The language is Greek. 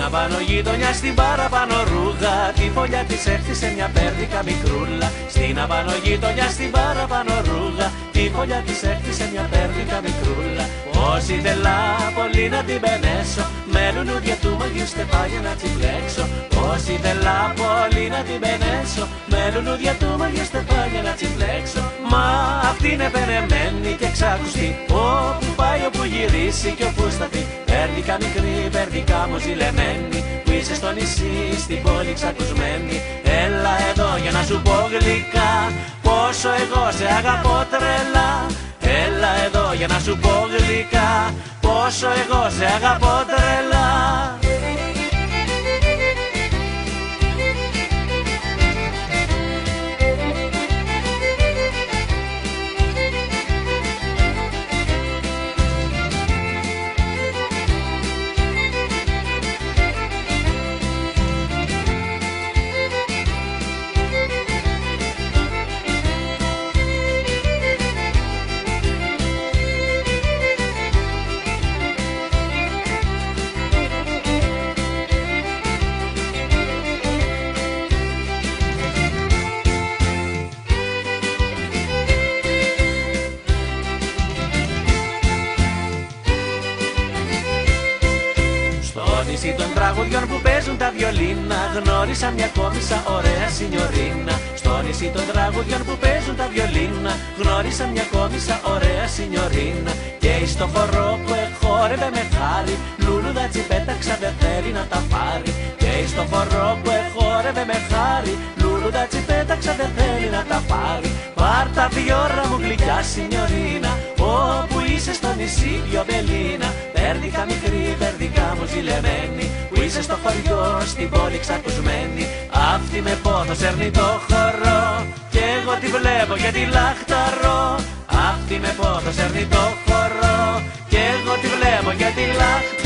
απάνω γειτονιά στην παραπάνω ρούγα, τη φωλιά της έκτισε μια πέρδικα μικρούλα. Στην απάνω γειτονιά στην παραπάνω ρούγα, τη φωλιά της έκτισε μια πέρδικα μικρούλα. Πώς ήθελα πολύ να την πενέσω, με λουλούδια του μαγιού στεφάνια να τσιπλέξω. Πώς ήθελα πολύ να την πενέσω, με λουλούδια του μαγιού στεφάνια να τσιπλέξω. Μα αυτή είναι πενεμένη και εξάκουστη, όπου πάει όπου γυρίσει και όπου σταθεί. Πέρδικα μικρή, πέρδικα μου ζηλεμένη, που είσαι στο νησί, στην πόλη ξακουσμένη. Έλα εδώ για να σου πω γλυκά, πόσο εγώ σε αγαπώ τρελά. Έλα εδώ για να σου πω γλυκά, πόσο εγώ σε αγαπώ τρελά. Στο νησί των τραγουδιών που παίζουν τα βιολίνα, γνώρισα μια κόμισσα ωραία σινιωρίνα. Στο νησί των τραγουδιών που παίζουν τα βιολίνα, γνώρισα μια κόμισσα ωραία σινιωρίνα. Και στο χορό που εχόρευε με χάρη, λουλούδα τσιπέταξα δεν θέλει να τα πάρει. Και στο χορό που εχόρευε με χάρη, λουλούδα τσιπέταξα δεν θέλει να τα πάρει. Πάρ' τα βιώρα μου γλυκιά σινιωρίνα, όπου είσαι στο νησί βιομπελίνα. Πέρδικα μικρή, πέρδικα μου ζηλεμένη, που είσαι στο χωριό, στην πόλη ξακουσμένη. Αυτή με πόθο σέρνει το χορό, κι εγώ τη βλέπω και τη λαχταρώ. Αυτή με πόθο σέρνει το χορό, κι εγώ τη βλέπω και τη λαχταρώ.